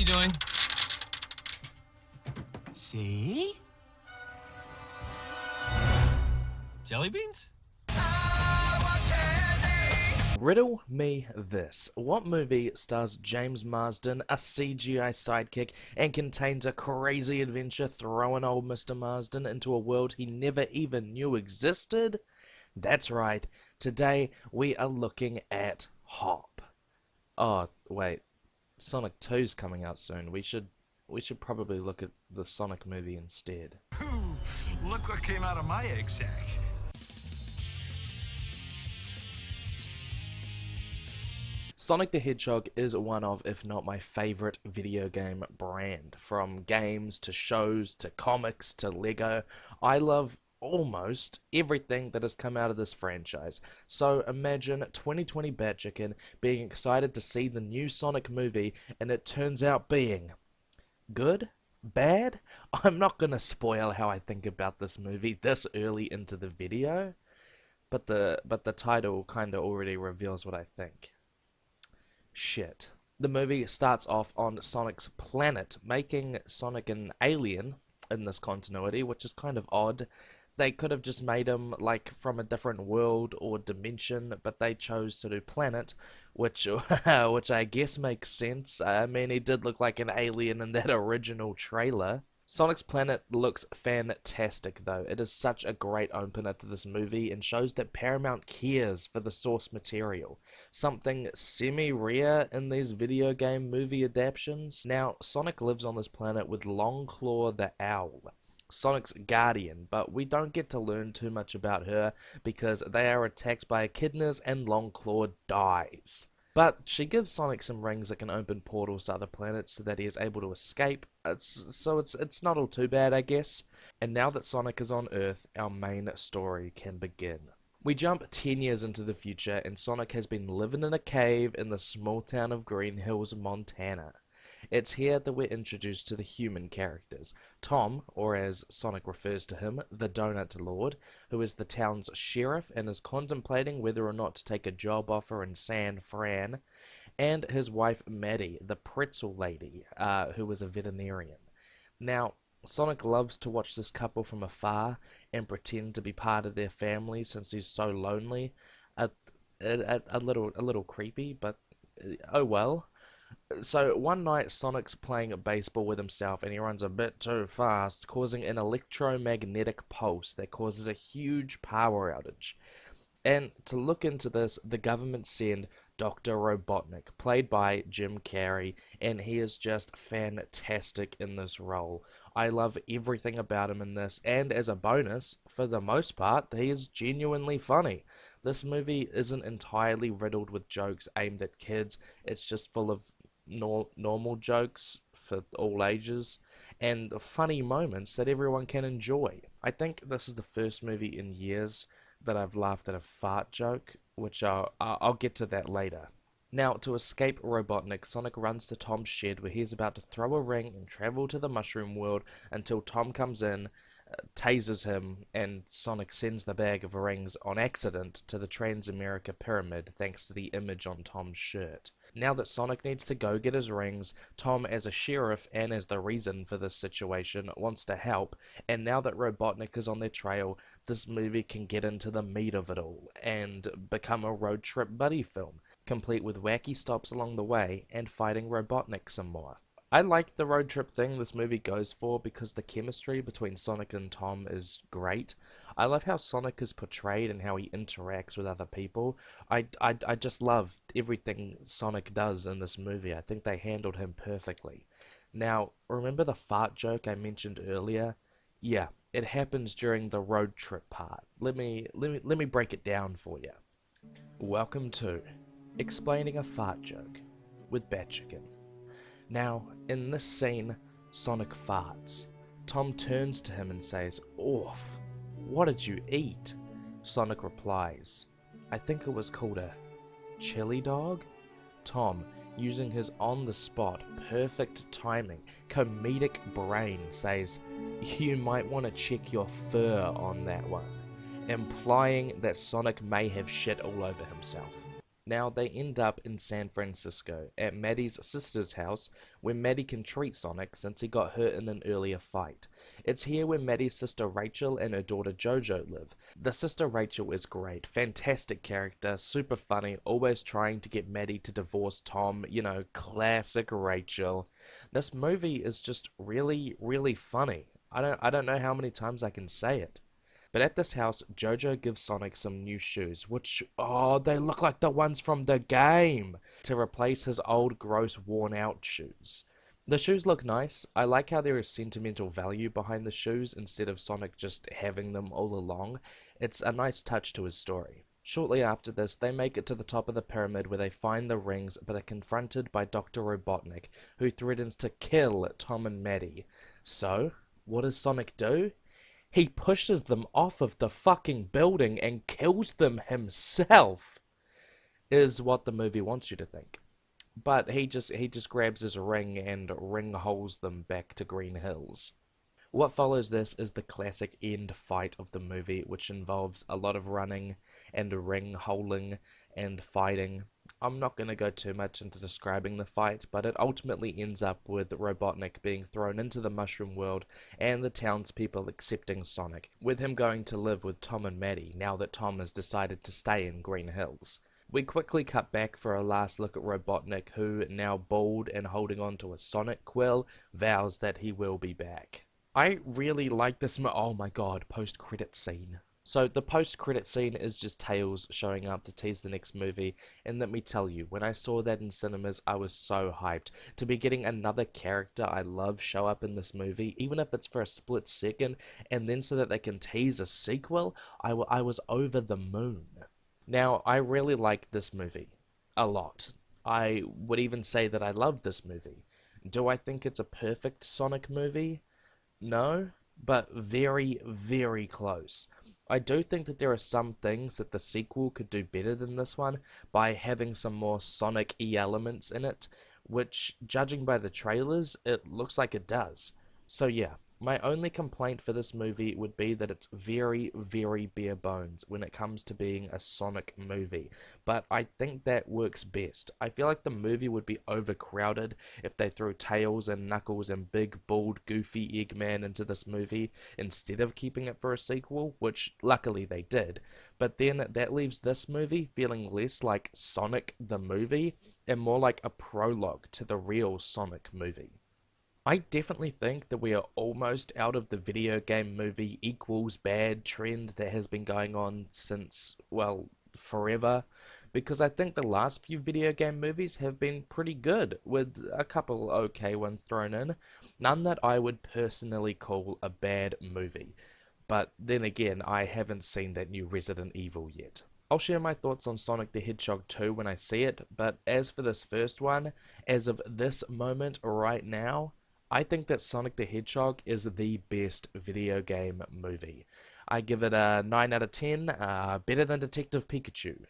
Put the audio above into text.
you doing? See? Jelly beans? Riddle me this. What movie stars James Marsden, a CGI sidekick, and contains a crazy adventure throwing old Mr. Marsden into a world he never even knew existed? That's right. Today we are looking at Hop. Oh, wait. Sonic 2's coming out soon. We should probably look at the Sonic movie instead. Ooh, look what came out of my egg sack. Sonic the Hedgehog is one of, if not my favorite video game brand. From games to shows to comics to Lego, I love almost everything that has come out of this franchise. So imagine 2020 Batchicken being excited to see the new Sonic movie and it turns out being good? Bad? I'm not gonna spoil how I think about this movie this early into the video, but the title kinda already reveals what I think. Shit. The movie starts off on Sonic's planet, making Sonic an alien in this continuity, which is kind of odd. They could have just made him like from a different world or dimension, but they chose to do planet, which I guess makes sense. I mean, he did look like an alien in that original trailer. Sonic's planet looks fantastic though. It is such a great opener to this movie and shows that Paramount cares for the source material. Something semi-rare in these video game movie adaptations. Now, Sonic lives on this planet with Longclaw the Owl, Sonic's guardian, but we don't get to learn too much about her because they are attacked by echidnas and Longclaw dies. But she gives Sonic some rings that can open portals to other planets so that he is able to escape. It's not all too bad, I guess. And now that Sonic is on Earth, our main story can begin. We jump 10 years into the future and Sonic has been living in a cave in the small town of Green Hills, Montana. It's here that we're introduced to the human characters. Tom, or as Sonic refers to him, the Donut Lord, who is the town's sheriff and is contemplating whether or not to take a job offer in San Fran, and his wife Maddie, the pretzel lady, who is a veterinarian. Now, Sonic loves to watch this couple from afar and pretend to be part of their family since he's so lonely. A little creepy, but oh well. So one night Sonic's playing baseball with himself and he runs a bit too fast, causing an electromagnetic pulse that causes a huge power outage. And to look into this, the government send Dr. Robotnik, played by Jim Carrey, and he is just fantastic in this role. I love everything about him in this, and as a bonus, for the most part, he is genuinely funny. This movie isn't entirely riddled with jokes aimed at kids, it's just full of normal jokes for all ages, and funny moments that everyone can enjoy. I think this is the first movie in years that I've laughed at a fart joke, which I'll get to that later. Now, to escape Robotnik, Sonic runs to Tom's shed where he's about to throw a ring and travel to the Mushroom World until Tom comes in, tases him, and Sonic sends the bag of rings on accident to the Transamerica Pyramid thanks to the image on Tom's shirt. Now that Sonic needs to go get his rings, Tom, as a sheriff and as the reason for this situation, wants to help, and now that Robotnik is on their trail, this movie can get into the meat of it all and become a road trip buddy film, complete with wacky stops along the way and fighting Robotnik some more. I like the road trip thing this movie goes for because the chemistry between Sonic and Tom is great. I love how Sonic is portrayed and how he interacts with other people. I just love everything Sonic does in this movie. I think they handled him perfectly. Now, remember the fart joke I mentioned earlier? Yeah, it happens during the road trip part. Let me break it down for you. Welcome to Explaining a Fart Joke with Batchicken. Now, in this scene, Sonic farts. Tom turns to him and says, "Oof, what did you eat?" Sonic replies, "I think it was called a chili dog?" Tom, using his on-the-spot, perfect timing, comedic brain, says, "You might want to check your fur on that one," implying that Sonic may have shit all over himself. Now, they end up in San Francisco, at Maddie's sister's house, where Maddie can treat Sonic since he got hurt in an earlier fight. It's here where Maddie's sister Rachel and her daughter Jojo live. The sister Rachel is great, fantastic character, super funny, always trying to get Maddie to divorce Tom, you know, classic Rachel. This movie is just really, really funny. I don't know how many times I can say it. But at this house, Jojo gives Sonic some new shoes, which, oh, they look like the ones from the game, to replace his old, gross, worn-out shoes. The shoes look nice. I like how there is sentimental value behind the shoes instead of Sonic just having them all along. It's a nice touch to his story. Shortly after this, they make it to the top of the pyramid where they find the rings but are confronted by Dr. Robotnik, who threatens to kill Tom and Maddie. So, what does Sonic do? He pushes them off of the fucking building and kills them himself, is what the movie wants you to think. But he just grabs his ring and ring holes them back to Green Hills. What follows this is the classic end fight of the movie, which involves a lot of running and ring holing and fighting. I'm not going to go too much into describing the fight, but it ultimately ends up with Robotnik being thrown into the mushroom world and the townspeople accepting Sonic, with him going to live with Tom and Maddie now that Tom has decided to stay in Green Hills. We quickly cut back for a last look at Robotnik, who, now bald and holding on to a Sonic quill, vows that he will be back. I really like this oh my god, post-credit scene. So the post-credit scene is just Tails showing up to tease the next movie, and let me tell you, when I saw that in cinemas, I was so hyped to be getting another character I love show up in this movie, even if it's for a split second, and then so that they can tease a sequel. I was over the moon. Now, I really like this movie. A lot. I would even say that I love this movie. Do I think it's a perfect Sonic movie? No, but very, very close. I do think that there are some things that the sequel could do better than this one by having some more Sonic-y elements in it, which, judging by the trailers, it looks like it does. So yeah, my only complaint for this movie would be that it's very, very bare bones when it comes to being a Sonic movie, but I think that works best. I feel like the movie would be overcrowded if they threw Tails and Knuckles and big, bald, goofy Eggman into this movie instead of keeping it for a sequel, which luckily they did, but then that leaves this movie feeling less like Sonic the movie and more like a prologue to the real Sonic movie. I definitely think that we are almost out of the video game movie equals bad trend that has been going on since, well, forever, because I think the last few video game movies have been pretty good, with a couple okay ones thrown in, none that I would personally call a bad movie. But then again, I haven't seen that new Resident Evil yet. I'll share my thoughts on Sonic the Hedgehog 2 when I see it, but as for this first one, as of this moment right now, I think that Sonic the Hedgehog is the best video game movie. I give it a 9 out of 10, better than Detective Pikachu.